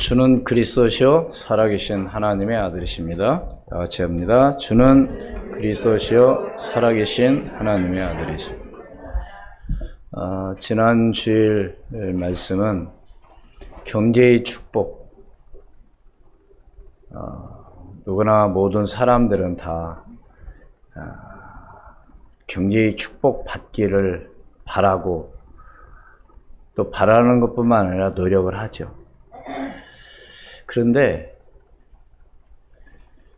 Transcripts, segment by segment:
주는 그리스도시요 살아계신 하나님의 아들이십니다. 다 같이 합니다. 주는 그리스도시요 살아계신 하나님의 아들이십니다. 지난 주일 말씀은 경제의 축복. 누구나 모든 사람들은 다 경제의 축복 받기를 바라고 또 바라는 것뿐만 아니라 노력을 하죠. 그런데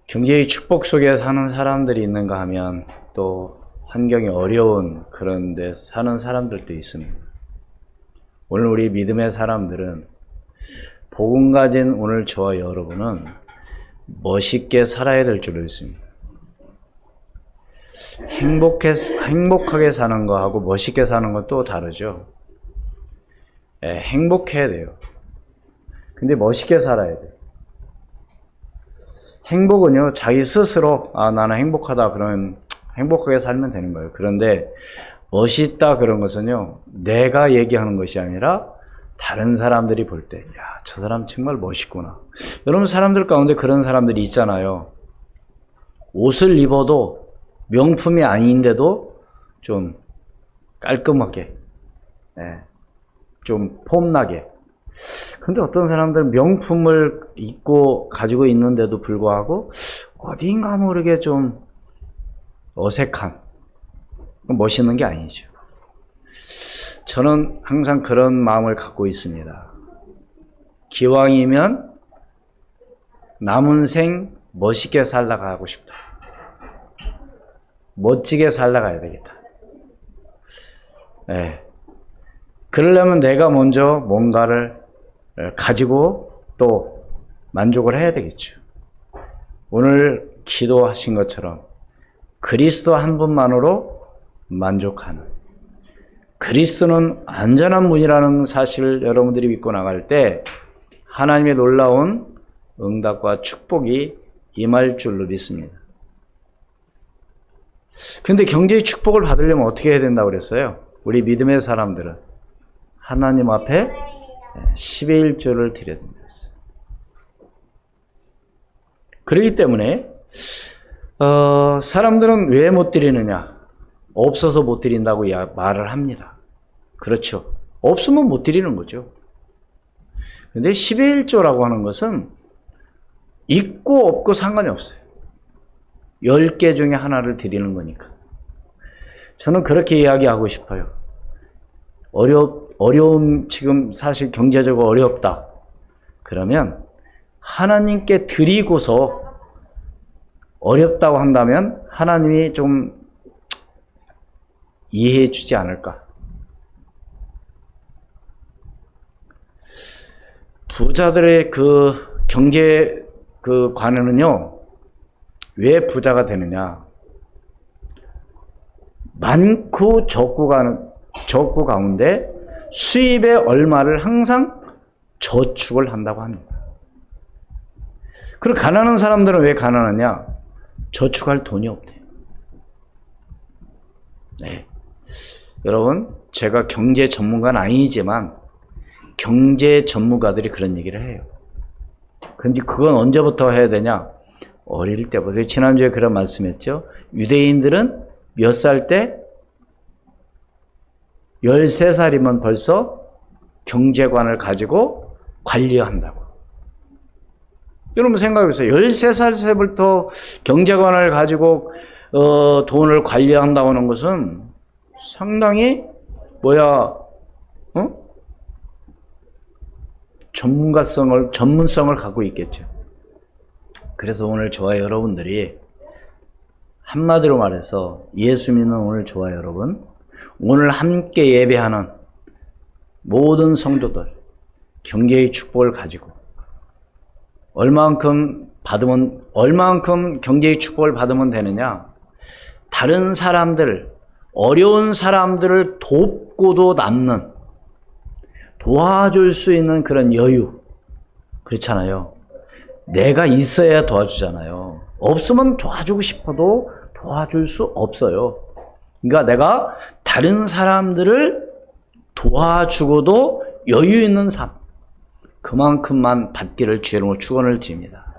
경제의 축복 속에 사는 사람들이 있는가 하면 또 환경이 어려운 그런 데 사는 사람들도 있습니다. 오늘 우리 믿음의 사람들은 복음 가진 오늘 저와 여러분은 멋있게 살아야 될 줄 믿습니다. 행복하게 사는 거하고 멋있게 사는 건 또 다르죠. 행복해야 돼요. 근데 멋있게 살아야 돼요. 행복은요, 자기 스스로, 나는 행복하다, 그러면 행복하게 살면 되는 거예요. 그런데 멋있다 그런 것은요, 내가 얘기하는 것이 아니라 다른 사람들이 볼 때, 저 사람 정말 멋있구나. 여러분, 사람들 가운데 그런 사람들이 있잖아요. 옷을 입어도 명품이 아닌데도 좀 깔끔하게, 좀 폼나게. 근데 어떤 사람들은 명품을 입고 가지고 있는데도 불구하고 어딘가 모르게 좀 어색한, 멋있는 게 아니죠. 저는 항상 그런 마음을 갖고 있습니다. 기왕이면 남은 생 멋있게 살다가고 싶다. 멋지게 살다가야 되겠다. 그러려면 내가 먼저 뭔가를 가지고 또 만족을 해야 되겠죠. 오늘 기도하신 것처럼 그리스도 한 분만으로 만족하는, 그리스도는 안전한 문이라는 사실을 여러분들이 믿고 나갈 때 하나님의 놀라운 응답과 축복이 임할 줄로 믿습니다. 근데 경제의 축복을 받으려면 어떻게 해야 된다고 그랬어요? 우리 믿음의 사람들은 하나님 앞에 10의 1조를 드려야 된다. 그렇기 때문에 사람들은 왜 못 드리느냐? 없어서 못 드린다고 말을 합니다. 그렇죠. 없으면 못 드리는 거죠. 근데 10의 1조라고 하는 것은 있고 없고 상관이 없어요. 10개 중에 하나를 드리는 거니까. 저는 그렇게 이야기하고 싶어요. 어려움, 지금 사실 경제적으로 어렵다. 그러면 하나님께 드리고서 어렵다고 한다면 하나님이 좀 이해해 주지 않을까. 부자들의 그 경제 그 관해는요, 왜 부자가 되느냐. 많고 적고 가운데 수입의 얼마를 항상 저축을 한다고 합니다. 그리고 가난한 사람들은 왜 가난하냐? 저축할 돈이 없대요. 여러분, 제가 경제 전문가는 아니지만 경제 전문가들이 그런 얘기를 해요. 근데 그건 언제부터 해야 되냐? 어릴 때부터. 지난주에 그런 말씀했죠. 유대인들은 몇 살 때? 13살이면 벌써 경제관을 가지고 관리한다고. 여러분 생각해보세요. 13살 때부터 경제관을 가지고 돈을 관리한다고 하는 것은 상당히 전문성을 갖고 있겠죠. 그래서 오늘 저와 여러분들이 한마디로 말해서 예수 믿는 오늘 저와 여러분, 오늘 함께 예배하는 모든 성도들, 경제의 축복을 가지고 얼만큼 경제의 축복을 받으면 되느냐? 다른 사람들, 어려운 사람들을 돕고도 남는, 도와줄 수 있는 그런 여유. 그렇잖아요. 내가 있어야 도와주잖아요. 없으면 도와주고 싶어도 도와줄 수 없어요. 그러니까 내가 다른 사람들을 도와주고도 여유 있는 삶, 그만큼만 받기를 주의 이름으로 축원을 드립니다.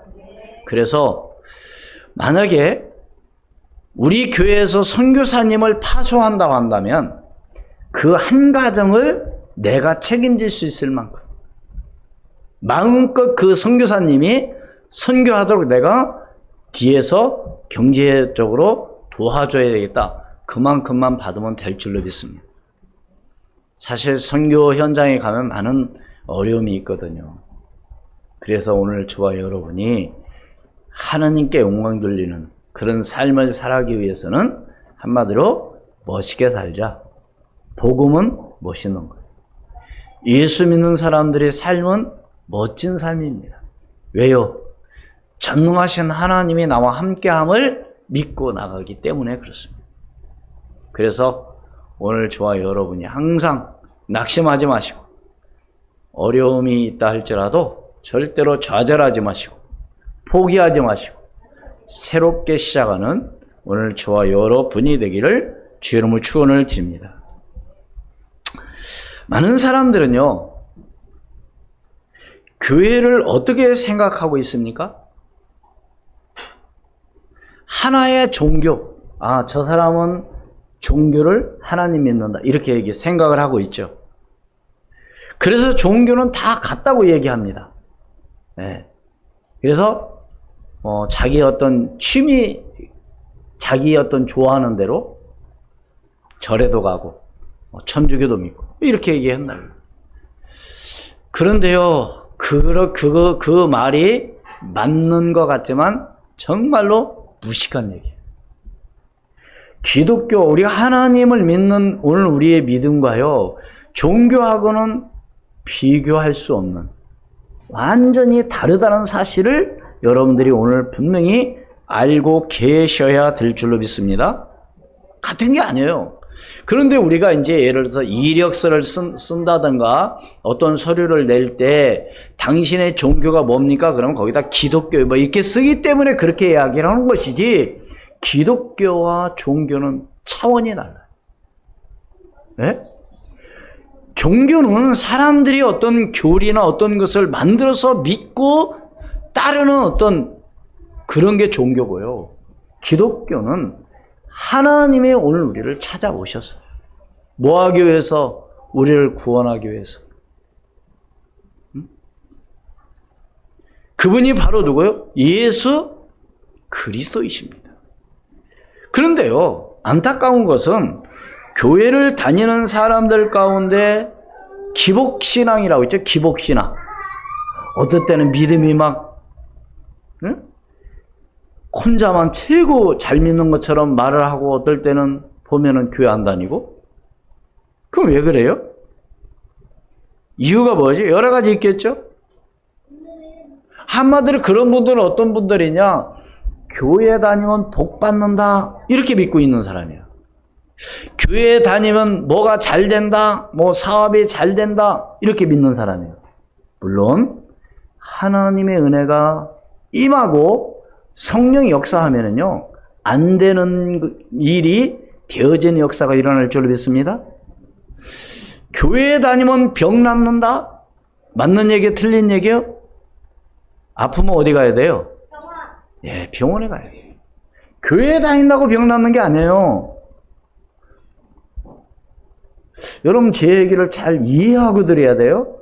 그래서 만약에 우리 교회에서 선교사님을 파송한다고 한다면 그 한 가정을 내가 책임질 수 있을 만큼 마음껏 그 선교사님이 선교하도록 내가 뒤에서 경제적으로 도와줘야 되겠다. 그만큼만 받으면 될 줄로 믿습니다. 사실 선교 현장에 가면 많은 어려움이 있거든요. 그래서 오늘 저와 여러분이 하나님께 영광 돌리는 그런 삶을 살아가기 위해서는 한마디로 멋있게 살자. 복음은 멋있는 거예요. 예수 믿는 사람들의 삶은 멋진 삶입니다. 왜요? 전능하신 하나님이 나와 함께함을 믿고 나가기 때문에 그렇습니다. 그래서 오늘 저와 여러분이 항상 낙심하지 마시고 어려움이 있다 할지라도 절대로 좌절하지 마시고 포기하지 마시고 새롭게 시작하는 오늘 저와 여러분이 되기를 주의 이름으로 축원을 드립니다. 많은 사람들은요, 교회를 어떻게 생각하고 있습니까? 하나의 종교, 저 사람은 종교를 하나님 믿는다, 이렇게 생각을 하고 있죠. 그래서 종교는 다 같다고 얘기합니다. 네. 그래서 자기 어떤 취미, 자기 어떤 좋아하는 대로 절에도 가고 천주교도 믿고 이렇게 얘기한다. 그런데요, 그 말이 맞는 것 같지만 정말로 무식한 얘기예요. 기독교, 우리가 하나님을 믿는 오늘 우리의 믿음과요, 종교하고는 비교할 수 없는 완전히 다르다는 사실을 여러분들이 오늘 분명히 알고 계셔야 될 줄로 믿습니다. 같은 게 아니에요. 그런데 우리가 이제 예를 들어서 이력서를 쓴다든가 어떤 서류를 낼 때 당신의 종교가 뭡니까? 그러면 거기다 기독교 이렇게 쓰기 때문에 그렇게 이야기를 하는 것이지, 기독교와 종교는 차원이 달라요. 네? 종교는 사람들이 어떤 교리나 어떤 것을 만들어서 믿고 따르는 어떤 그런 게 종교고요. 기독교는 하나님의 오늘 우리를 찾아오셨어요. 뭐 하기 위해서? 우리를 구원하기 위해서. 그분이 바로 누구요? 예수 그리스도이십니다. 그런데요, 안타까운 것은 교회를 다니는 사람들 가운데 기복신앙이라고 있죠. 기복신앙. 어떨 때는 믿음이 막 혼자만 최고 잘 믿는 것처럼 말을 하고, 어떨 때는 보면은 교회 안 다니고. 그럼 왜 그래요? 이유가 뭐지? 여러 가지 있겠죠? 한마디로 그런 분들은 어떤 분들이냐? 교회 다니면 복 받는다, 이렇게 믿고 있는 사람이에요. 교회 다니면 뭐가 잘 된다, 뭐 사업이 잘 된다, 이렇게 믿는 사람이에요. 물론 하나님의 은혜가 임하고 성령이 역사하면은요, 안 되는 일이 되어지는 역사가 일어날 줄로 믿습니다. 교회에 다니면 병 낫는다? 맞는 얘기예요? 틀린 얘기예요? 아프면 어디 가야 돼요? 병원. 예, 병원에 가야 돼요. 교회에 다닌다고 병 낫는 게 아니에요. 여러분, 제 얘기를 잘 이해하고 드려야 돼요.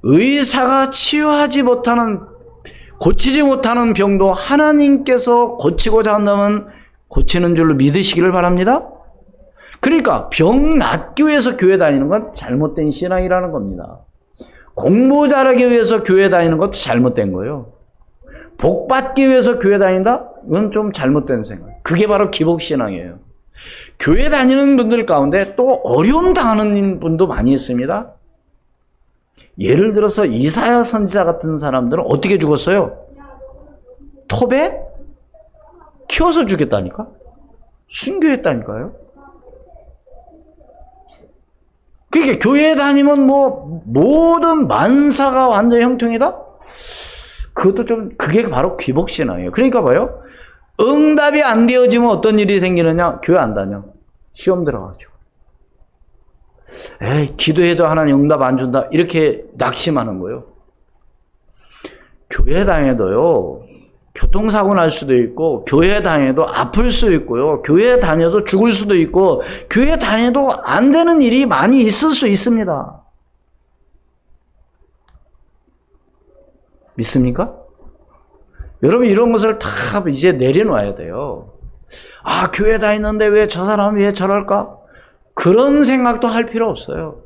의사가 치유하지 못하는, 고치지 못하는 병도 하나님께서 고치고자 한다면 고치는 줄로 믿으시기를 바랍니다. 그러니까 병 낫기 위해서 교회 다니는 건 잘못된 신앙이라는 겁니다. 공부 잘하기 위해서 교회 다니는 것도 잘못된 거예요. 복 받기 위해서 교회 다닌다? 이건 좀 잘못된 생각. 그게 바로 기복신앙이에요. 교회 다니는 분들 가운데 또 어려움 당하는 분도 많이 있습니다. 예를 들어서 이사야 선지자 같은 사람들은 어떻게 죽었어요? 톱에 키워서 죽였다니까? 순교했다니까요? 그러니까 교회에 다니면 뭐 모든 만사가 완전 형통이다? 그것도 좀, 그게 바로 기복신앙이에요. 그러니까 봐요. 응답이 안 되어지면 어떤 일이 생기느냐? 교회 안 다녀. 시험 들어가지고. 에이, 기도해도 하나님 응답 안 준다. 이렇게 낙심하는 거예요. 교회 다녀도요, 교통사고 날 수도 있고, 교회 다녀도 아플 수 있고요, 교회 다녀도 죽을 수도 있고, 교회 다녀도 안 되는 일이 많이 있을 수 있습니다. 믿습니까? 여러분, 이런 것을 다 이제 내려놔야 돼요. 아, 교회 다니는데 왜 저 사람이 왜 저럴까? 그런 생각도 할 필요 없어요.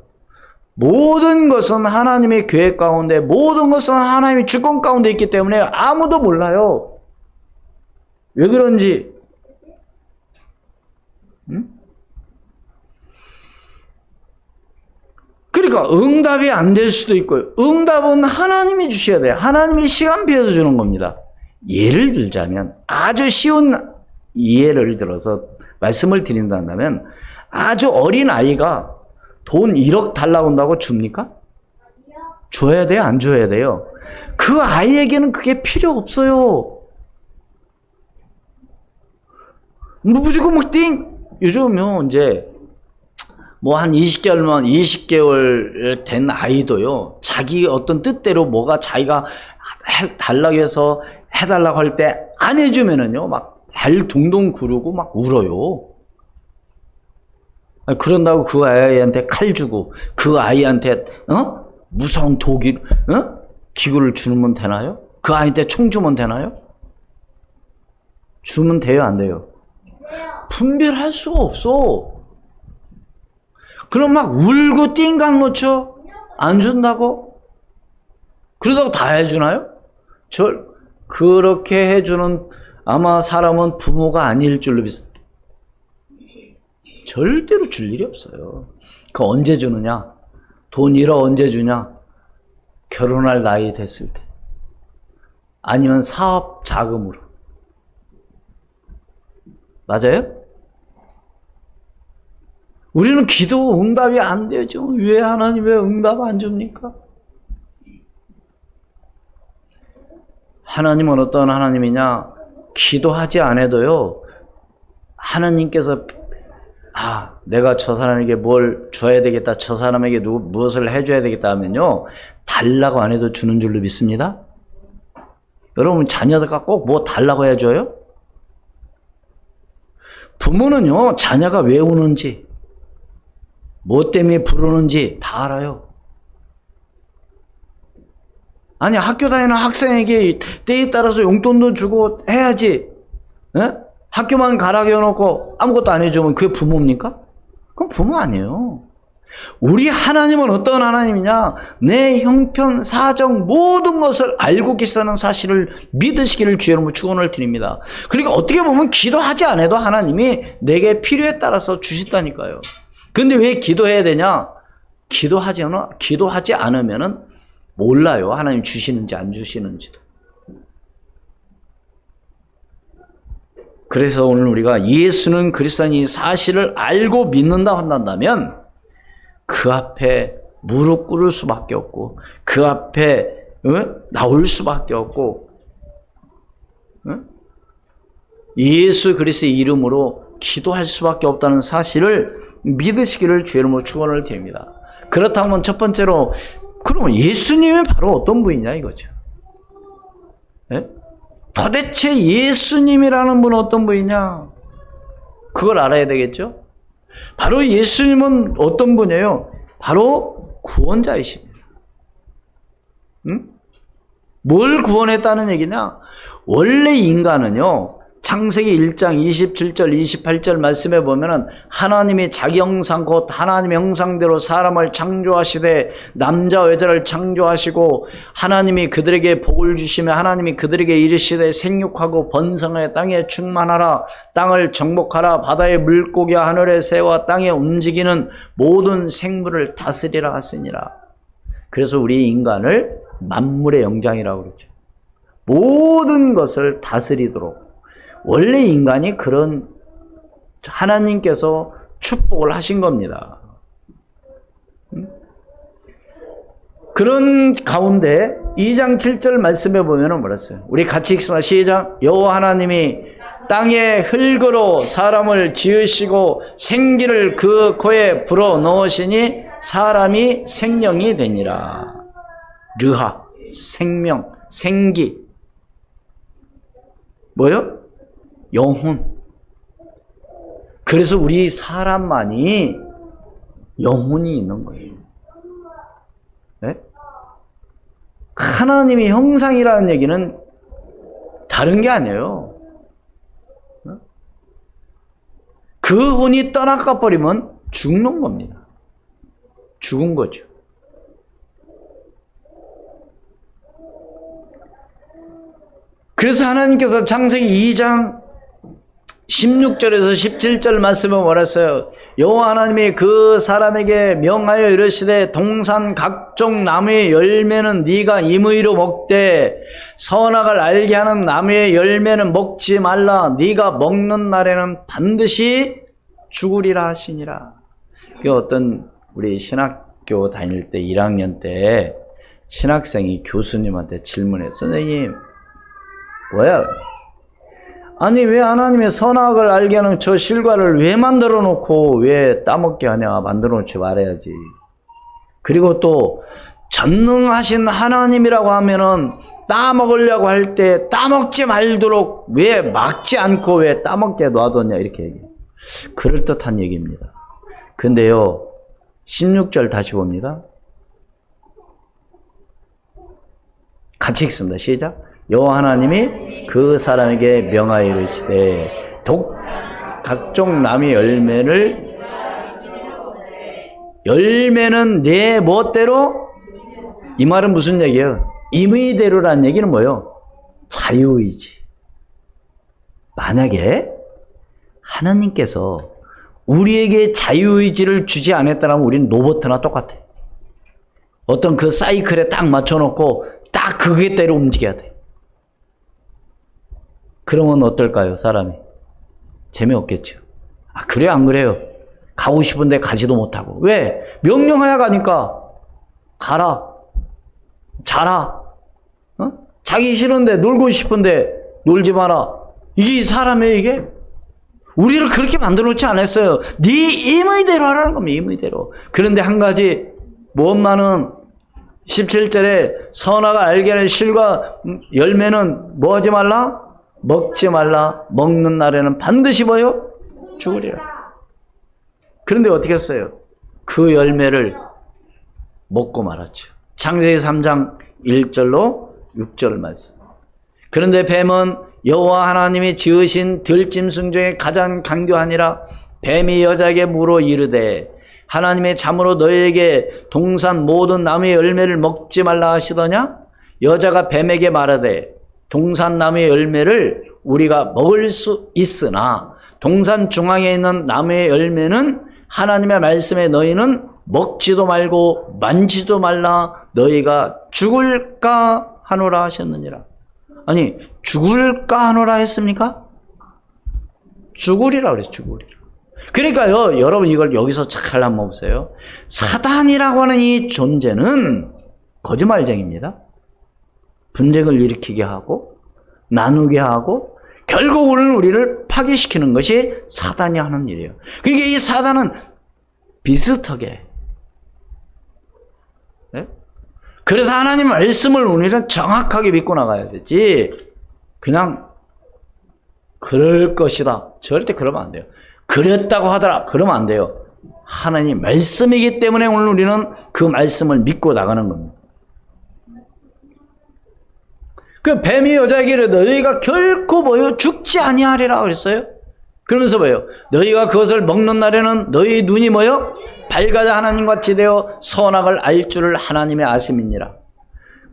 모든 것은 하나님의 계획 가운데, 모든 것은 하나님의 주권 가운데 있기 때문에 아무도 몰라요. 왜 그런지. 응? 그러니까 응답이 안 될 수도 있고요. 응답은 하나님이 주셔야 돼요. 하나님이 시간표에서 주는 겁니다. 예를 들자면, 아주 쉬운 예를 들어서 말씀을 드린다면, 아주 어린 아이가 돈 1억 달라고 한다고 줍니까? 줘야 돼요? 안 줘야 돼요? 그 아이에게는 그게 필요 없어요. 무조건 막 요즘은 이제 뭐 한 20개월 된 아이도요, 자기 어떤 뜻대로 뭐가 자기가 달라고 해서 해달라고 할 때 안 해주면은요, 막 발 둥둥 구르고 막 울어요. 그런다고 그 아이한테 칼 주고 그 아이한테 무서운 기구를 주면 되나요? 그 아이한테 총 주면 되나요? 주면 돼요, 안 돼요? 분별할 수가 없어. 그럼 막 울고 띵강 놓쳐? 안 준다고? 그러다고 다 해주나요? 그렇게 해주는 아마 사람은 부모가 아닐 줄로 믿습니다. 절대로 줄 일이 없어요. 그 언제 주느냐? 돈 1억 언제 주냐? 결혼할 나이 됐을 때. 아니면 사업 자금으로. 맞아요? 우리는 기도 응답이 안 되죠. 왜 하나님 왜 응답 안 줍니까? 하나님은 어떤 하나님이냐? 기도하지 않아도요, 하나님께서 내가 저 사람에게 뭘 줘야 되겠다, 저 사람에게 무엇을 해줘야 되겠다 하면요, 달라고 안 해도 주는 줄로 믿습니다. 여러분, 자녀가 꼭 뭐 달라고 해줘요? 부모는요, 자녀가 왜 우는지, 뭐 때문에 부르는지 다 알아요. 아니, 학교 다니는 학생에게 때에 따라서 용돈도 주고 해야지. 에? 학교만 가라게 해놓고 아무것도 안 해주면 그게 부모입니까? 그건 부모 아니에요. 우리 하나님은 어떤 하나님이냐? 내 형편, 사정, 모든 것을 알고 계시다는 사실을 믿으시기를 주의 이름으로 축원을 드립니다. 그러니까 어떻게 보면 기도하지 않아도 하나님이 내게 필요에 따라서 주신다니까요. 근데 왜 기도해야 되냐? 기도하지 않으면은 몰라요. 하나님 주시는지 안 주시는지도. 그래서 오늘 우리가 예수는 그리스도인 이 사실을 알고 믿는다 한다면 그 앞에 무릎 꿇을 수밖에 없고 그 앞에 나올 수밖에 없고 예수 그리스도의 이름으로 기도할 수밖에 없다는 사실을 믿으시기를 주의 이름으로 축원을 드립니다. 그렇다면 첫 번째로 그러면 예수님이 바로 어떤 분이냐 이거죠. 네? 도대체 예수님이라는 분은 어떤 분이냐? 그걸 알아야 되겠죠? 바로 예수님은 어떤 분이에요? 바로 구원자이십니다. 응? 뭘 구원했다는 얘기냐? 원래 인간은요, 창세기 1장 27절 28절 말씀에 보면은 하나님이 자기 형상 곧 하나님의 형상대로 사람을 창조하시되 남자와 여자를 창조하시고 하나님이 그들에게 복을 주시며 하나님이 그들에게 이르시되 생육하고 번성하여 땅에 충만하라 땅을 정복하라 바다의 물고기와 하늘의 새와 땅에 움직이는 모든 생물을 다스리라 하시니라. 그래서 우리 인간을 만물의 영장이라고 그러죠. 모든 것을 다스리도록 원래 인간이 그런 하나님께서 축복을 하신 겁니다. 그런 가운데 2장 7절 말씀에 보면은 뭐랬어요? 우리 같이 읽습니다. 시작. 여호와 하나님이 땅에 흙으로 사람을 지으시고 생기를 그 코에 불어 넣으시니 사람이 생명이 되니라. 르하, 생명, 생기. 뭐요? 영혼. 그래서 우리 사람만이 영혼이 있는 거예요. 네? 하나님의 형상이라는 얘기는 다른 게 아니에요. 그 혼이 떠나가 버리면 죽는 겁니다. 죽은 거죠. 그래서 하나님께서 창세기 2장 16절에서 17절 말씀을 뭐랬어요? 여호와 하나님이 그 사람에게 명하여 이르시되 동산 각종 나무의 열매는 네가 임의로 먹되 선악을 알게 하는 나무의 열매는 먹지 말라. 네가 먹는 날에는 반드시 죽으리라 하시니라. 그 어떤 우리 신학교 다닐 때 1학년 때 신학생이 교수님한테 질문해. 선생님, 뭐야? 아니 왜 하나님의 선악을 알게 하는 저 실과를 왜 만들어 놓고 왜 따먹게 하냐. 만들어 놓지 말아야지. 그리고 또 전능하신 하나님이라고 하면은 따먹으려고 할 때 따먹지 말도록 왜 막지 않고 왜 따먹게 놔뒀냐 이렇게 얘기해요. 그럴듯한 얘기입니다. 근데요 16절 다시 봅니다. 같이 읽습니다. 시작. 여호와 하나님이 그 사람에게 명하여 이르시되 각종 나무의 열매는 내 멋대로. 이 말은 무슨 얘기예요? 임의대로라는 얘기는 뭐예요? 자유의지. 만약에 하나님께서 우리에게 자유의지를 주지 않았다면 우리는 로봇이나 똑같아. 어떤 그 사이클에 딱 맞춰놓고 딱 그게대로 움직여야 돼. 그러면 어떨까요, 사람이? 재미없겠죠. 아, 그래요, 안 그래요? 가고 싶은데 가지도 못하고. 왜? 명령하야 가니까. 가라. 자라. 어? 자기 싫은데, 놀고 싶은데, 놀지 마라. 이게 사람이에요, 이게? 우리를 그렇게 만들어 놓지 않았어요. 네 임의대로 하라는 겁니다, 임의대로. 그런데 한 가지, 무엇만은 17절에 선악을 알게 하는 실과 열매는 뭐 하지 말라? 먹지 말라. 먹는 날에는 반드시 뭐요? 죽으리라. 그런데 어떻게 했어요? 그 열매를 먹고 말았죠. 창세기 3장 1절로 6절 말씀. 그런데 뱀은 여호와 하나님이 지으신 들짐승 중에 가장 강교하니라. 뱀이 여자에게 물어 이르되 하나님의 참으로 너희에게 동산 모든 나무의 열매를 먹지 말라 하시더냐? 여자가 뱀에게 말하되 동산 나무의 열매를 우리가 먹을 수 있으나 동산 중앙에 있는 나무의 열매는 하나님의 말씀에 너희는 먹지도 말고 만지도 말라. 너희가 죽을까 하노라 하셨느니라. 아니 죽을까 하노라 했습니까? 죽으리라 그랬어요. 죽으리라. 그러니까요 여러분 이걸 여기서 잘 한번 보세요. 사단이라고 하는 이 존재는 거짓말쟁이입니다. 분쟁을 일으키게 하고 나누게 하고 결국은 우리를 파괴시키는 것이 사단이 하는 일이에요. 그러니까 이 사단은 비슷하게. 네? 그래서 하나님 말씀을 우리는 정확하게 믿고 나가야 되지. 그냥 그럴 것이다. 절대 그러면 안 돼요. 그랬다고 하더라. 그러면 안 돼요. 하나님 말씀이기 때문에 오늘 우리는 그 말씀을 믿고 나가는 겁니다. 그 뱀이 여자에게 너희가 결코 뭐요? 죽지 아니하리라 그랬어요. 그러면서 뭐예요? 너희가 그것을 먹는 날에는 너희 눈이 뭐요? 밝아져 하나님같이 되어 선악을 알 줄을 하나님의 아심이니라.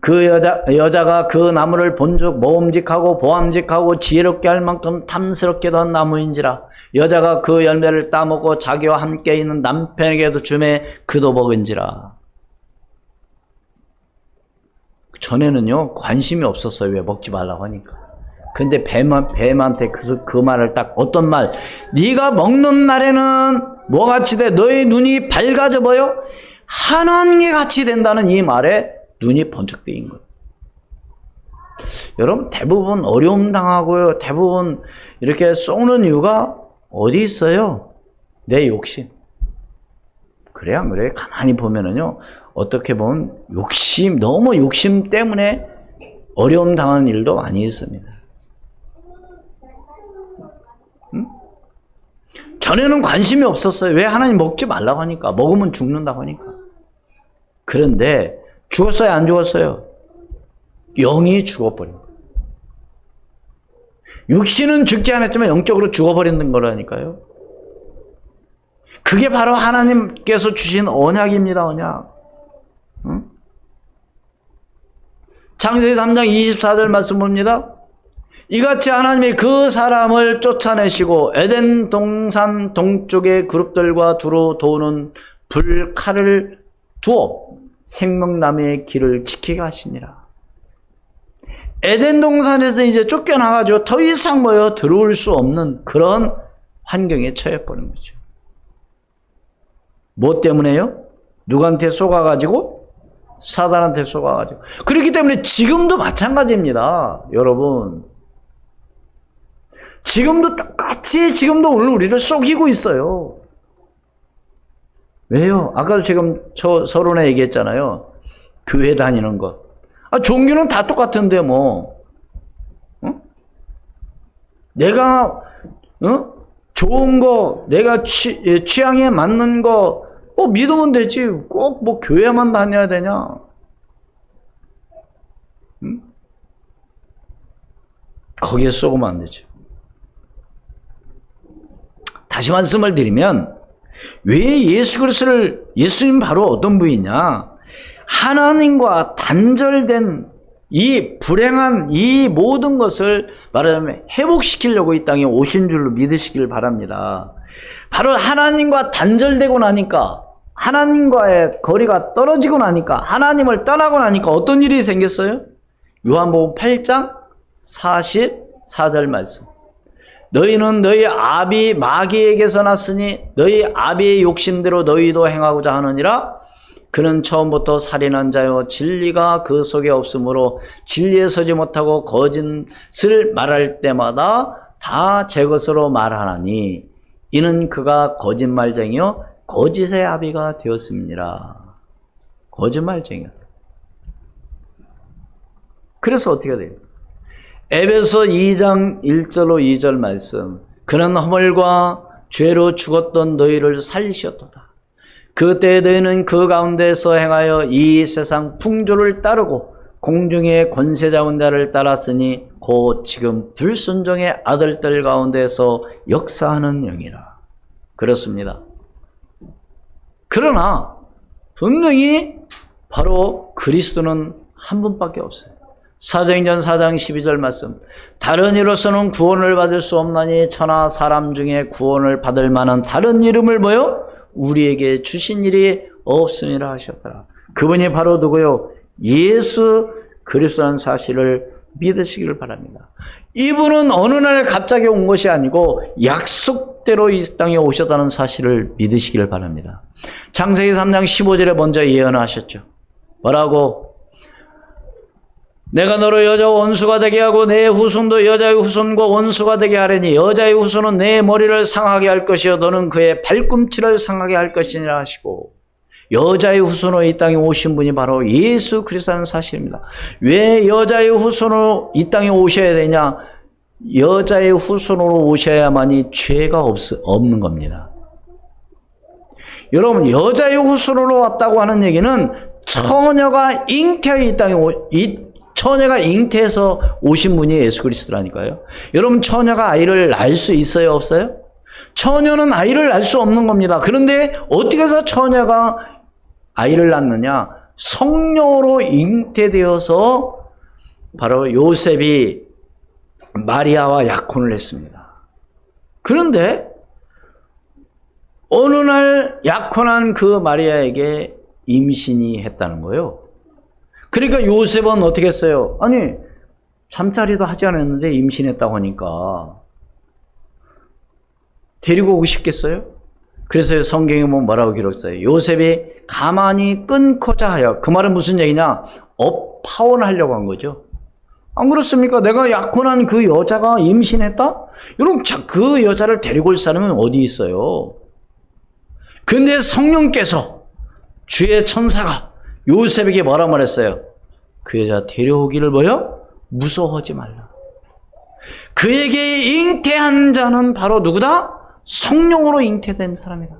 그 여자가 그 나무를 본즉 모험직하고 보암직하고 지혜롭게 할 만큼 탐스럽게도 한 나무인지라. 여자가 그 열매를 따먹고 자기와 함께 있는 남편에게도 주매 그도 먹은지라. 전에는요 관심이 없었어요. 왜 먹지 말라고 하니까. 근데 뱀한테 그 말을 딱 어떤 말? 네가 먹는 날에는 뭐같이 돼? 너의 눈이 밝아져 보여? 하나님께 같이 된다는 이 말에 눈이 번쩍 뜨인 거예요. 여러분 대부분 어려움 당하고요. 대부분 이렇게 쏘는 이유가 어디 있어요? 내 욕심. 그래 안 그래? 가만히 보면은요. 어떻게 보면 욕심, 너무 욕심 때문에 어려움 당하는 일도 많이 있습니다. 응? 전에는 관심이 없었어요. 왜? 하나님 먹지 말라고 하니까. 먹으면 죽는다고 하니까. 그런데 죽었어요? 안 죽었어요? 영이 죽어버린 거예요. 육신은 죽지 않았지만 영적으로 죽어버리는 거라니까요. 그게 바로 하나님께서 주신 언약입니다. 언약. 응? 창세기 3장 24절 말씀 봅니다. 이같이 하나님이 그 사람을 쫓아내시고 에덴 동산 동쪽의 그룹들과 두루 도는 불칼을 두어 생명나무의 길을 지키게 하시니라. 에덴 동산에서 이제 쫓겨나가지고 더 이상 들어올 수 없는 그런 환경에 처해버린 거죠. 뭐 때문에요? 누구한테 속아가지고? 사단한테 속아가지고. 그렇기 때문에 지금도 마찬가지입니다. 여러분. 지금도 똑같이 지금도 오늘 우리를 속이고 있어요. 왜요? 아까도 지금 서론에 얘기했잖아요. 교회 다니는 것. 종교는 다 똑같은데 뭐. 응? 내가 좋은 거, 내가 취향에 맞는 거 믿으면 되지. 꼭 교회만 다녀야 되냐? 응? 거기에 쏘면 안 되죠. 다시 말씀을 드리면 왜 예수 그리스도를 예수님 바로 어떤 분이냐? 하나님과 단절된 이 불행한 이 모든 것을 말하자면 회복시키려고 이 땅에 오신 줄로 믿으시길 바랍니다. 바로 하나님과 단절되고 나니까, 하나님과의 거리가 떨어지고 나니까, 하나님을 떠나고 나니까 어떤 일이 생겼어요? 요한복음 8장 44절 말씀. 너희는 너희 아비 마귀에게서 났으니 너희 아비의 욕심대로 너희도 행하고자 하느니라. 그는 처음부터 살인한 자요 진리가 그 속에 없으므로 진리에 서지 못하고 거짓을 말할 때마다 다 제 것으로 말하나니 이는 그가 거짓말쟁이요 거짓의 아비가 되었음이니라. 거짓말쟁이요. 그래서 어떻게 돼요? 에베소 2장 1절로 2절 말씀. 그는 허물과 죄로 죽었던 너희를 살리셨도다. 그때 너희는 그 가운데서 행하여 이 세상 풍조를 따르고 공중의 권세 잡은 자를 따랐으니 곧 지금 불순종의 아들들 가운데서 역사하는 영이라. 그렇습니다. 그러나 분명히 바로 그리스도는 한 분밖에 없어요. 사도행전 4장 12절 말씀. 다른 이로서는 구원을 받을 수 없나니 천하 사람 중에 구원을 받을 만한 다른 이름을 우리에게 주신 일이 없음이라 하셨더라. 그분이 바로 누구요? 예수 그리스도라는 사실을 믿으시기를 바랍니다. 이분은 어느 날 갑자기 온 것이 아니고 약속대로 이 땅에 오셨다는 사실을 믿으시기를 바랍니다. 창세기 3장 15절에 먼저 예언하셨죠. 뭐라고? 내가 너로 여자와 원수가 되게 하고 내 후손도 여자의 후손과 원수가 되게 하려니 여자의 후손은 내 머리를 상하게 할 것이요 너는 그의 발꿈치를 상하게 할 것이니라 하시고, 여자의 후손으로 이 땅에 오신 분이 바로 예수 그리스도라는 사실입니다. 왜 여자의 후손으로 이 땅에 오셔야 되냐? 여자의 후손으로 오셔야만이 죄가 없는 겁니다. 여러분, 여자의 후손으로 왔다고 하는 얘기는 처녀가 잉태해 이 땅에 처녀가 잉태해서 오신 분이 예수 그리스도라니까요. 여러분, 처녀가 아이를 낳을 수 있어요, 없어요? 처녀는 아이를 낳을 수 없는 겁니다. 그런데 어떻게 해서 처녀가 아이를 낳느냐? 성령으로 잉태되어서 바로 요셉이 마리아와 약혼을 했습니다. 그런데 어느 날 약혼한 그 마리아에게 임신이 했다는 거예요. 그러니까 요셉은 어떻게 했어요? 아니, 잠자리도 하지 않았는데 임신했다고 하니까 데리고 오고 싶겠어요? 그래서 성경에 보면 뭐라고 기록했어요? 요셉이 가만히 끊고자 하여. 그 말은 무슨 얘기냐? 파혼하려고 한 거죠. 안 그렇습니까? 내가 약혼한 그 여자가 임신했다? 여러분, 그 여자를 데리고 올 사람은 어디 있어요? 근데 성령께서, 주의 천사가 요셉에게 뭐라 말했어요? 그 여자 데려오기를 뭐요? 무서워하지 말라. 그에게 잉태한 자는 바로 누구다? 성령으로 잉태된 사람이다.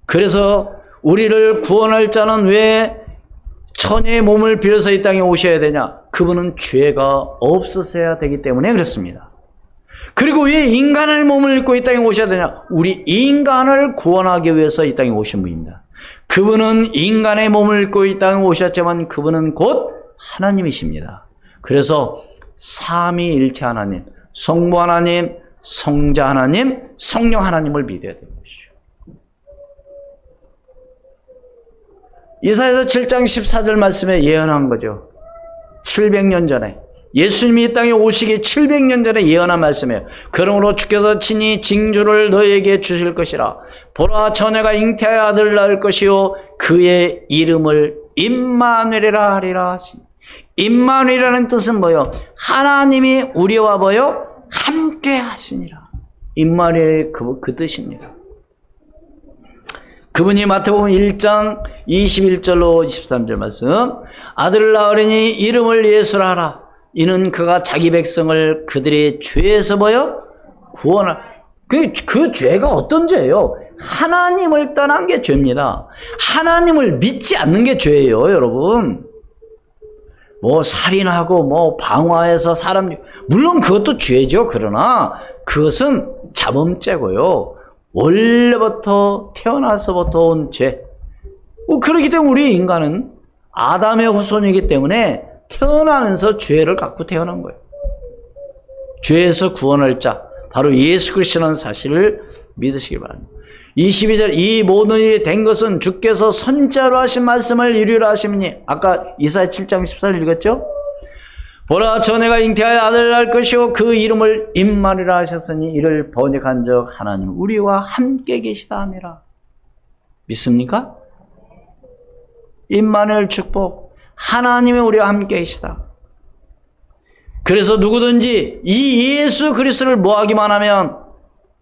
그래서 우리를 구원할 자는 왜 처녀의 몸을 빌어서 이 땅에 오셔야 되냐? 그분은 죄가 없으셔야 되기 때문에 그렇습니다. 그리고 왜 인간의 몸을 입고 이 땅에 오셔야 되냐? 우리 인간을 구원하기 위해서 이 땅에 오신 분입니다. 그분은 인간의 몸을 입고 이 땅에 오셨지만 그분은 곧 하나님이십니다. 그래서 삼위일체 하나님, 성부 하나님, 성자 하나님, 성령 하나님을 믿어야 되는 것이죠. 이사야서 7장 14절 말씀에 예언한 거죠. 700년 전에 예수님이 이 땅에 오시기 700년 전에 예언한 말씀이에요. 그러므로 주께서 친히 징조를 너에게 주실 것이라. 보라, 처녀가 잉태하여 아들을 낳을 것이요 그의 이름을 임마누엘이라 하리라 하시니. 임마누엘이라는 뜻은 뭐요? 하나님이 우리와 뭐요? 함께 하시니라. 임마누엘 그 뜻입니다. 그분이 마태복음 1장 21절로 23절 말씀. 아들을 낳으리니 이름을 예수라 하라. 이는 그가 자기 백성을 그들의 죄에서 뭐요? 구원할. 그 죄가 어떤 죄예요? 하나님을 떠난 게 죄입니다. 하나님을 믿지 않는 게 죄예요, 여러분. 뭐 살인하고 뭐 방화해서 사람, 물론 그것도 죄죠. 그러나 그것은 자범죄고요. 원래부터 태어나서부터 온 죄. 그렇기 때문에 우리 인간은 아담의 후손이기 때문에 태어나면서 죄를 갖고 태어난 거예요. 죄에서 구원할 자, 바로 예수 그리스도라는 사실을 믿으시기 바랍니다. 22절, 이 모든 일이 된 것은 주께서 선자로 하신 말씀을 이루려 하심이니. 아까 이사야 7장 14절 읽었죠? 보라, 처녀가 잉태하여 아들을 낳을 것이요 그 이름을 임마누엘이라 하셨으니 이를 번역한 적 하나님 우리와 함께 계시다 함이라. 믿습니까? 임마누엘 축복, 하나님이 우리와 함께 계시다. 그래서 누구든지 이 예수 그리스도를 뭐하기만 하면,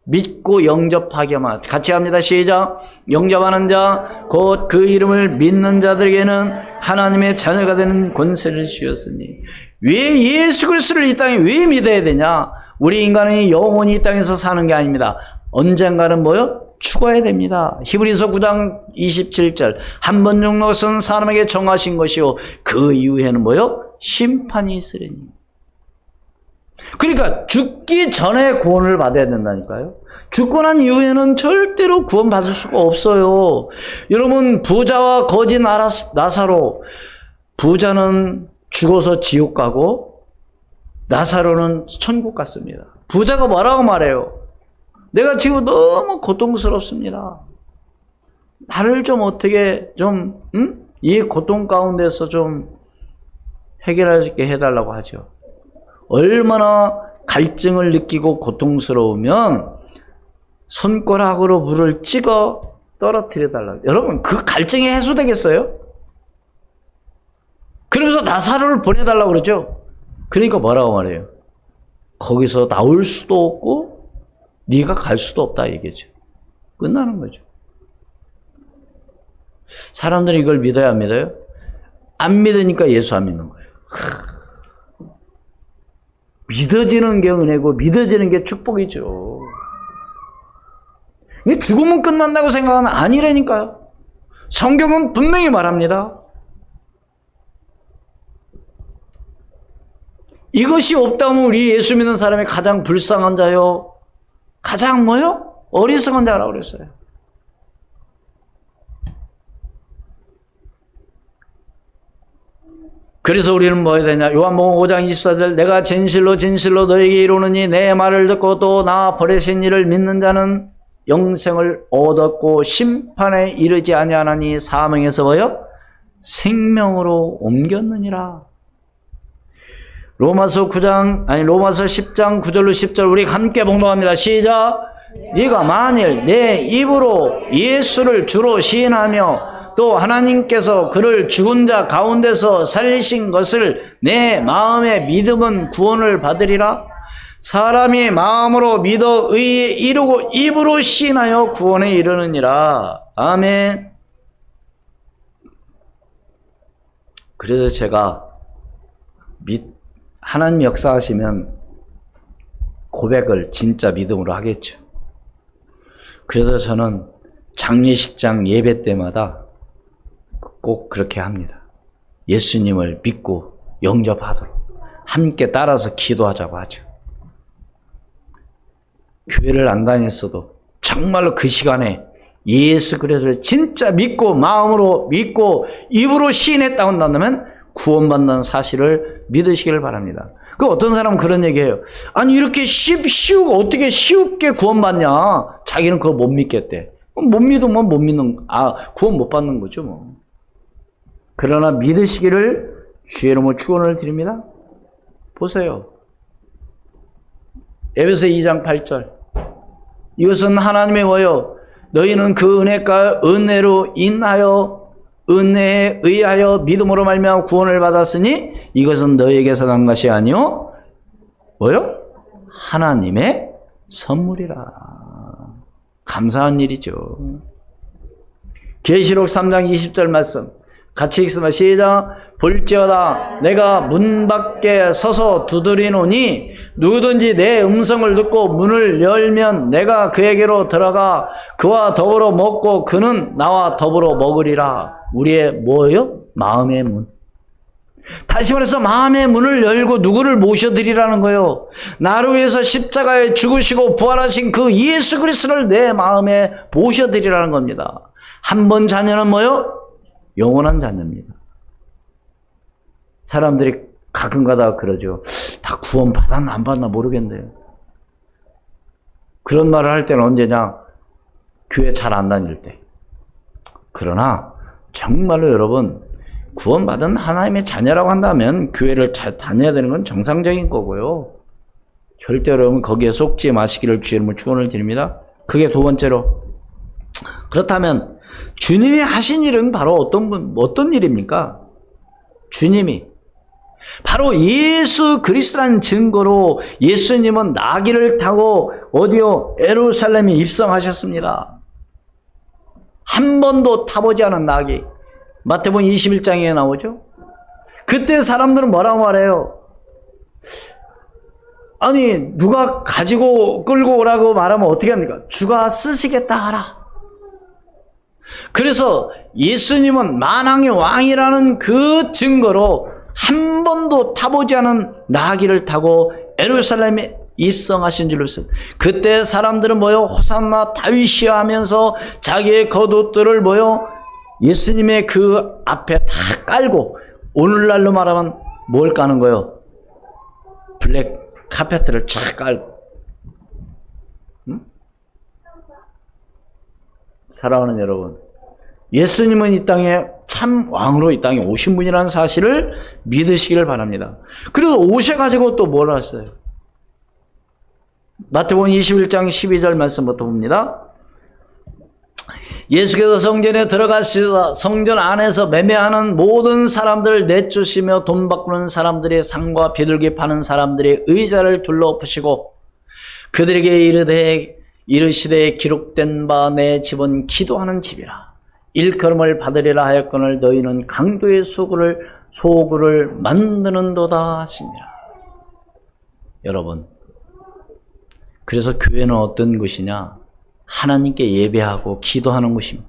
믿고 영접하기만, 같이 합니다. 시작. 영접하는 자 곧 그 이름을 믿는 자들에게는 하나님의 자녀가 되는 권세를 주셨으니. 왜 예수 그리스도를 이 땅에 왜 믿어야 되냐? 우리 인간은 영원히 이 땅에서 사는 게 아닙니다. 언젠가는 뭐요? 죽어야 됩니다. 히브리서 9장 27절, 한 번 죽는 것은 사람에게 정하신 것이요 그 이후에는 뭐요? 심판이 있으리니. 그러니까 죽기 전에 구원을 받아야 된다니까요. 죽고 난 이후에는 절대로 구원받을 수가 없어요. 여러분, 부자와 거지 나사로, 부자는 죽어서 지옥 가고 나사로는 천국 갔습니다. 부자가 뭐라고 말해요? 내가 지금 너무 고통스럽습니다. 나를 좀 어떻게 좀 이 고통 가운데서 좀 해결하게 해달라고 하죠. 얼마나 갈증을 느끼고 고통스러우면 손가락으로 물을 찍어 떨어뜨려 달라고. 여러분, 그 갈증이 해소되겠어요? 그러면서 나사로를 보내달라고 그러죠. 그러니까 뭐라고 말해요? 거기서 나올 수도 없고 네가 갈 수도 없다 얘기죠. 끝나는 거죠. 사람들이 이걸 믿어야 안 믿어요? 안 믿으니까 예수 안 믿는 거예요. 믿어지는 게 은혜고 믿어지는 게 축복이죠. 이게 죽으면 끝난다고 생각하는 아니라니까요. 성경은 분명히 말합니다. 이것이 없다면 우리 예수 믿는 사람이 가장 불쌍한 자요, 가장 뭐요? 어리석은 자라고 그랬어요. 그래서 우리는 뭐 해야 되냐? 요한복음 5장 24절, 내가 진실로 진실로 너에게 이르노니 내 말을 듣고 또 나 보내신 이를 믿는 자는 영생을 얻었고 심판에 이르지 아니하나니 사망에서 뭐요? 생명으로 옮겼느니라. 로마서 10장 9절로 10절 우리 함께 봉독합니다. 시작. 네가 만일 내 입으로 예수를 주로 시인하며 또 하나님께서 그를 죽은 자 가운데서 살리신 것을 내 마음에 믿으면 구원을 받으리라. 사람이 마음으로 믿어 의에 이르고 입으로 시인하여 구원에 이르느니라. 아멘. 그래서 제가 하나님 역사하시면 고백을 진짜 믿음으로 하겠죠. 그래서 저는 장례식장 예배 때마다 꼭 그렇게 합니다. 예수님을 믿고 영접하도록 함께 따라서 기도하자고 하죠. 교회를 안 다녔어도 정말로 그 시간에 예수 그리스도를 진짜 믿고 마음으로 믿고 입으로 시인했다고 한다면 구원받는 사실을 믿으시기를 바랍니다. 그 어떤 사람은 그런 얘기해요. 아니 이렇게 쉬우고 어떻게 쉽게 구원받냐. 자기는 그거 못 믿겠대. 못 믿으면 못 믿는, 구원 못 받는 거죠 뭐. 그러나 믿으시기를 주의 이름으로 축원을 드립니다. 보세요. 에베소 2장 8절. 이것은 하나님의 뭐요? 너희는 그 은혜가 은혜로 인하여 은혜에 의하여 믿음으로 말미암아 구원을 받았으니 이것은 너희에게서 난 것이 아니요 뭐요? 하나님의 선물이라. 감사한 일이죠. 계시록 3장 20절 말씀 같이 읽습니다. 시작. 볼지어다 내가 문 밖에 서서 두드리노니 누구든지 내 음성을 듣고 문을 열면 내가 그에게로 들어가 그와 더불어 먹고 그는 나와 더불어 먹으리라. 우리의 뭐예요? 마음의 문. 다시 말해서 마음의 문을 열고 누구를 모셔드리라는 거예요. 나를 위해서 십자가에 죽으시고 부활하신 그 예수 그리스도를 내 마음에 모셔드리라는 겁니다. 한 번 자녀는 뭐요? 영원한 자녀입니다. 사람들이 가끔 가다가 그러죠. 다 구원 받았나 안 받나 모르겠네요. 그런 말을 할 때는 언제냐? 교회 잘 안 다닐 때. 그러나 정말로 여러분 구원받은 하나님의 자녀라고 한다면 교회를 잘 다녀야 되는 건 정상적인 거고요. 절대 여러분 거기에 속지 마시기를 주의 이름으로 축원을 드립니다. 그게 두 번째로. 그렇다면 주님이 하신 일은 바로 어떤 일입니까? 주님이 바로 예수 그리스도라는 증거로 예수님은 나귀를 타고 어디요? 예루살렘에 입성하셨습니다. 한 번도 타보지 않은 나귀. 마태복음 21장에 나오죠. 그때 사람들은 뭐라고 말해요? 아니 누가 가지고 끌고 오라고 말하면 어떻게 합니까? 주가 쓰시겠다 하라. 그래서 예수님은 만왕의 왕이라는 그 증거로 한 번도 타보지 않은 나귀를 타고 예루살렘에 입성하신 줄로 씁니다. 그때 사람들은 뭐요? 호산나 다윗이야 하면서 자기의 겉옷들을 뭐요? 예수님의 그 앞에 다 깔고 오늘날로 말하면 뭘 까는 거예요? 블랙 카페트를 쫙 깔고. 응? 사랑하는 여러분, 예수님은 이 땅에 참 왕으로 이 땅에 오신 분이라는 사실을 믿으시기를 바랍니다. 그래서 오셔가지고 또 뭘 했어요? 마태복음 21장 12절 말씀부터 봅니다. 예수께서 성전에 들어가시사 성전 안에서 매매하는 모든 사람들을 내쫓으며 돈 바꾸는 사람들의 상과 비둘기 파는 사람들의 의자를 둘러엎으시고 그들에게 이르시되 기록된 바 내 집은 기도하는 집이라. 일컬음을 받으리라 하였거늘 너희는 강도의 소굴을 만드는도다 하시니라. 여러분, 그래서 교회는 어떤 곳이냐? 하나님께 예배하고 기도하는 곳입니다.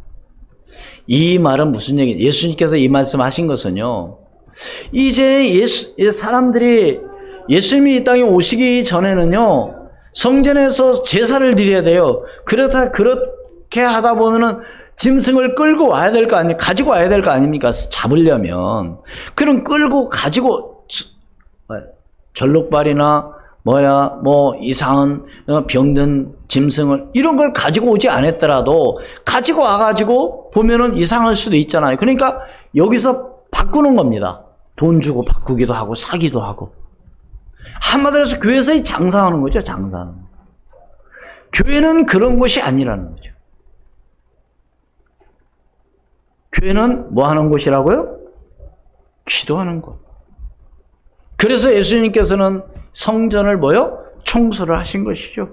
이 말은 무슨 얘기예요? 예수님께서 이 말씀 하신 것은요, 이제 사람들이 예수님이 이 땅에 오시기 전에는요, 성전에서 제사를 드려야 돼요. 그렇게 하다 보면은 짐승을 끌고 와야 될 거 아니에요? 가지고 와야 될 거 아닙니까? 잡으려면. 그럼 끌고 가지고 절룩발이나 이상한 병든 짐승을 이런 걸 가지고 오지 않았더라도 가지고 와가지고 보면은 이상할 수도 있잖아요. 그러니까 여기서 바꾸는 겁니다. 돈 주고 바꾸기도 하고 사기도 하고. 한마디로 해서 교회에서 장사하는 거죠. 장사하는 거. 교회는 그런 것이 아니라는 거죠. 교회는 뭐 하는 곳이라고요? 기도하는 곳. 그래서 예수님께서는 성전을 뭐요? 청소를 하신 것이죠.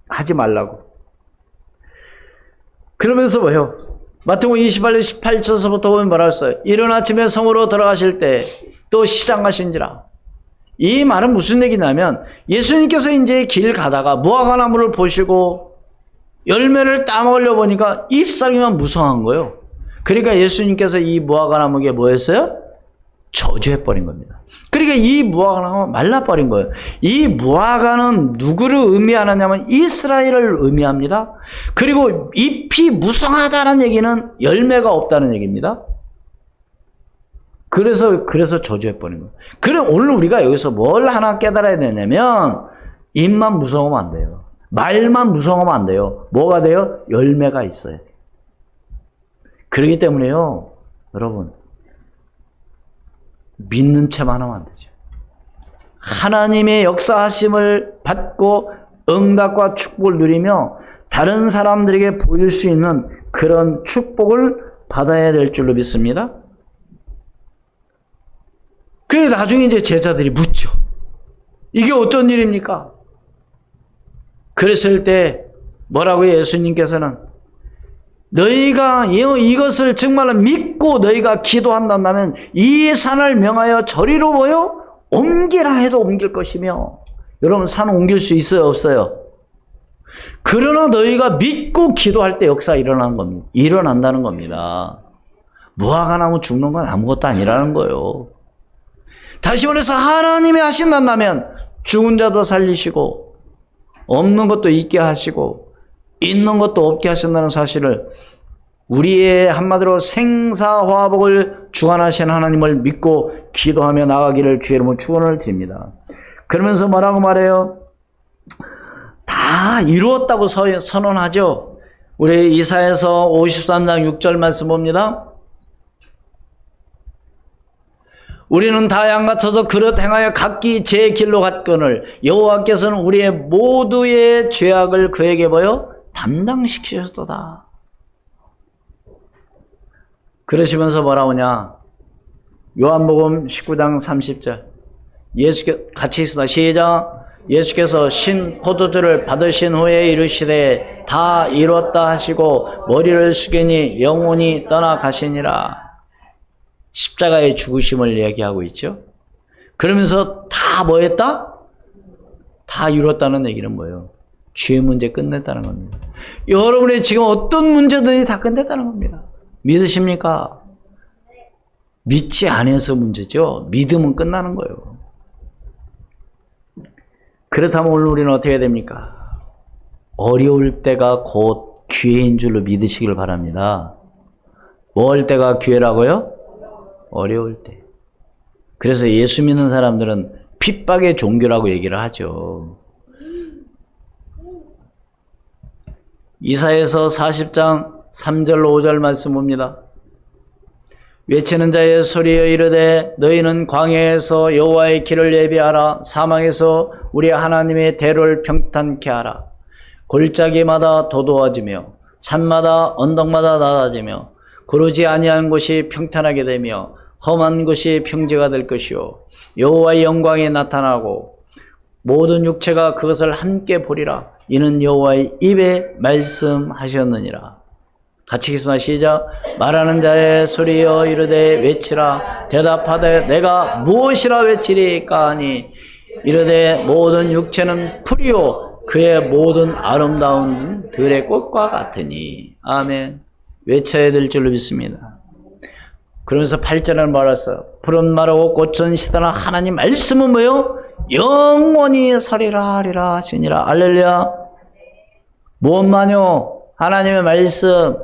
하지 말라고. 그러면서 뭐요? 마태복음 28장 18절서부터 보면 뭐라 했어요? 이른 아침에 성으로 들어가실 때 또 시장 가신지라. 이 말은 무슨 얘기냐면 예수님께서 이제 길 가다가 무화과나무를 보시고 열매를 따먹으려 보니까 잎사귀만 무성한 거예요. 그러니까 예수님께서 이 무화과나무에 뭐 했어요? 저주해버린 겁니다. 그러니까 이 무화과나무가 말라버린 거예요. 이 무화과는 누구를 의미하느냐면 이스라엘을 의미합니다. 그리고 잎이 무성하다는 얘기는 열매가 없다는 얘기입니다. 그래서 저주해버린 거예요. 그럼 오늘 우리가 여기서 뭘 하나 깨달아야 되냐면 잎만 무성하면 안 돼요. 말만 무성하면 안 돼요. 뭐가 돼요? 열매가 있어요. 그렇기 때문에요, 여러분, 믿는 채만 하면 안 되죠. 하나님의 역사하심을 받고 응답과 축복을 누리며 다른 사람들에게 보일 수 있는 그런 축복을 받아야 될 줄로 믿습니다. 그래 나중에 이제 제자들이 묻죠. 이게 어쩐 일입니까? 그랬을 때 뭐라고 예수님께서는 너희가 이것을 정말로 믿고 너희가 기도한다면 이 산을 명하여 저리로 모여 옮기라 해도 옮길 것이며. 여러분 산 옮길 수 있어요 없어요? 그러나 너희가 믿고 기도할 때 역사가 일어나는 겁니다. 일어난다는 겁니다. 무화과나무 죽는 건 아무것도 아니라는 거예요. 다시 말해서 하나님이 하신다면 죽은 자도 살리시고 없는 것도 있게 하시고 있는 것도 없게 하신다는 사실을 우리의 한마디로 생사화복을 주관하신 하나님을 믿고 기도하며 나가기를 주의 이름으로 축원을 드립니다. 그러면서 뭐라고 말해요? 다 이루었다고 선언하죠. 우리 이사야서 53장 6절 말씀 봅니다. 우리는 다 양같아서 그릇 행하여 각기 제 길로 갔거늘 여호와께서는 우리의 모두의 죄악을 그에게 보여 담당시키셨도다. 그러시면서 뭐라고 하냐? 요한복음 19장 30절 예수께서 같이 있습니다. 시작. 예수께서 신 포도주를 받으신 후에 이르시되 다 이뤘다 하시고 머리를 숙이니 영혼이 떠나가시니라. 십자가의 죽으심을 얘기하고 있죠. 그러면서 다 뭐 했다? 다 이뤘다는 얘기는 뭐예요? 죄의 문제 끝냈다는 겁니다. 여러분의 지금 어떤 문제든지 다 끝냈다는 겁니다. 믿으십니까? 믿지 않아서 문제죠. 믿으면 끝나는 거예요. 그렇다면 오늘 우리는 어떻게 해야 됩니까? 어려울 때가 곧 기회인 줄로 믿으시길 바랍니다. 뭐 할 때가 기회라고요? 어려울 때. 그래서 예수 믿는 사람들은 핍박의 종교라고 얘기를 하죠. 이사야서 40장 3절로 5절 말씀 봅니다. 외치는 자의 소리여 이르되 너희는 광야에서 여호와의 길을 예비하라. 사막에서 우리 하나님의 대로를 평탄케 하라. 골짜기마다 도도하지며 산마다 언덕마다 낮아지며 구르지 아니한 곳이 평탄하게 되며 험한 곳이 평지가 될 것이요 여호와의 영광이 나타나고 모든 육체가 그것을 함께 보리라. 이는 여호와의 입에 말씀하셨느니라. 같이 읽겠습니다. 시작. 말하는 자의 소리여 이르되 외치라. 대답하되 내가 무엇이라 외치리까 하니 이르되 모든 육체는 풀이요 그의 모든 아름다운 들의 꽃과 같으니. 아멘. 외쳐야 될 줄로 믿습니다. 그러면서 8절을 말했어요. 푸른 마르고 꽃은 시다나 하나님 말씀은 뭐요? 영원히 서리라 하리라 하시니라. 할렐루야. 무엇만요? 하나님의 말씀.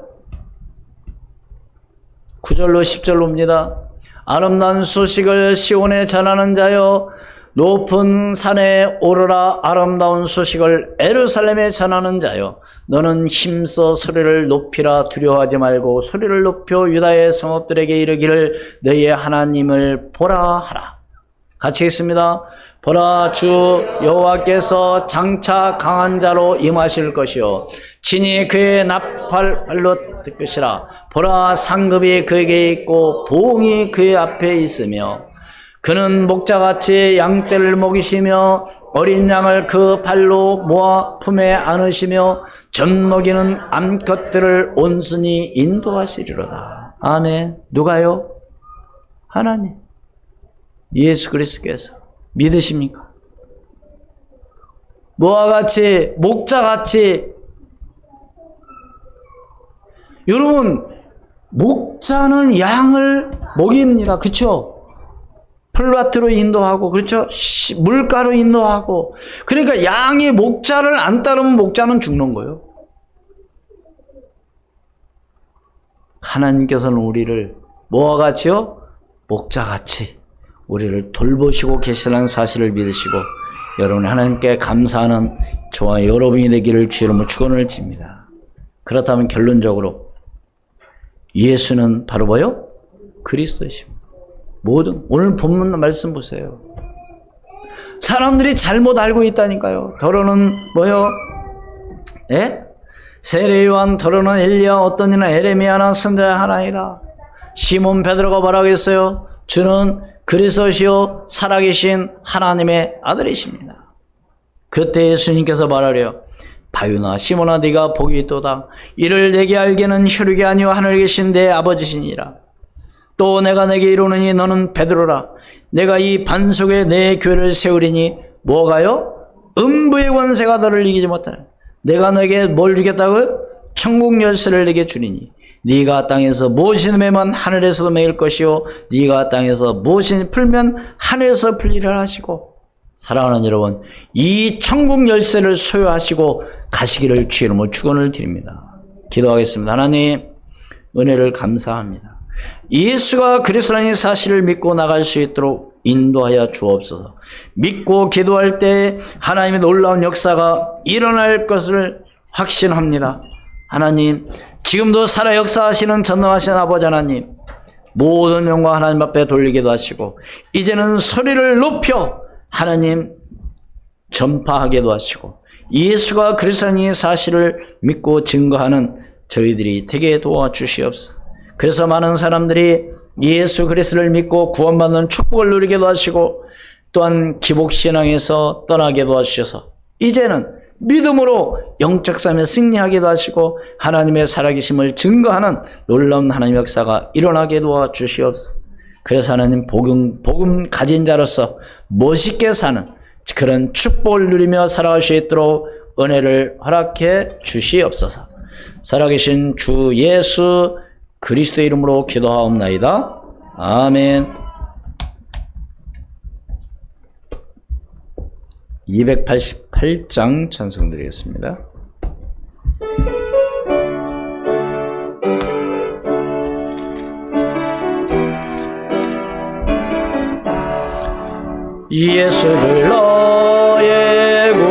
9절로 10절로 옵니다. 아름다운 소식을 시온에 전하는 자여 높은 산에 오르라. 아름다운 소식을 예루살렘에 전하는 자여 너는 힘써 소리를 높이라. 두려워하지 말고 소리를 높여 유다의 성읍들에게 이르기를 너희의 하나님을 보라 하라. 같이 읽습니다. 보라 주 여호와께서 장차 강한 자로 임하실 것이요 친히 그의 나팔로 같을 것이라. 보라, 상급이 그에게 있고 보응이 그의 앞에 있으며 그는 목자같이 양떼를 먹이시며 어린 양을 그 발로 모아 품에 안으시며 젖먹이는 암컷들을 온순히 인도하시리로다. 아멘. 누가요? 하나님. 예수 그리스도께서. 믿으십니까? 뭐와 같이, 목자같이. 여러분, 목자는 양을 먹입니다. 그렇죠? 풀밭으로 인도하고, 그렇죠? 물가로 인도하고. 그러니까 양이 목자를 안 따르면 목자는 죽는 거예요. 하나님께서는 우리를 뭐와 같이요? 목자같이 우리를 돌보시고 계시다는 사실을 믿으시고 여러분 하나님께 감사하는 저와 여러분이 되기를 주 이름으로 축원을 드립니다. 그렇다면 결론적으로 예수는 바로 뭐요? 그리스도이십니다. 모든 오늘 본문 말씀 보세요. 사람들이 잘못 알고 있다니까요. 더러는 뭐요? 예? 세례 요한, 더러는 엘리야, 어떤 이는 에레미야나 선지자 하나이라. 시몬 베드로가 뭐라고 했어요? 주는 그리스도시요 살아계신 하나님의 아들이십니다. 그때 예수님께서 말하려 바유나 시몬아 네가 복이 있도다. 이를 내게 알게는 혈육이 아니요 하늘에 계신 내 아버지시니라. 또 내가 내게 이르노니 너는 베드로라. 내가 이 반 속에 내 교회를 세우리니 뭐가요? 음부의 권세가 너를 이기지 못하네. 내가 너에게 뭘 주겠다고요? 천국 열쇠를 내게 주리니 네가 땅에서 무엇이 매면 하늘에서도 매일 것이요 네가 땅에서 무엇이 풀면 하늘에서 풀리라 하시고. 사랑하는 여러분, 이 천국 열쇠를 소유하시고 가시기를 주 이름으로 축원을 드립니다. 기도하겠습니다. 하나님, 은혜를 감사합니다. 예수가 그리스도라는 사실을 믿고 나갈 수 있도록 인도하여 주옵소서. 믿고 기도할 때 하나님의 놀라운 역사가 일어날 것을 확신합니다. 하나님, 지금도 살아 역사하시는 전능하신 아버지 하나님, 모든 영광 하나님 앞에 돌리기도 하시고 이제는 소리를 높여 하나님 전파하기도 하시고 예수가 그리스도라는 사실을 믿고 증거하는 저희들이 되게 도와주시옵소서. 그래서 많은 사람들이 예수 그리스도를 믿고 구원받는 축복을 누리기도 하시고 또한 기복신앙에서 떠나게 도와주셔서 이제는 믿음으로 영적 삶에 승리하기도 하시고 하나님의 살아계심을 증거하는 놀라운 하나님의 역사가 일어나게 도와주시옵소서. 그래서 하나님 복음 가진 자로서 멋있게 사는 그런 축복을 누리며 살아갈 수 있도록 은혜를 허락해 주시옵소서. 살아계신 주 예수 그리스도의 이름으로 기도하옵나이다. 아멘. 288장 찬송드리겠습니다. 예수를 너의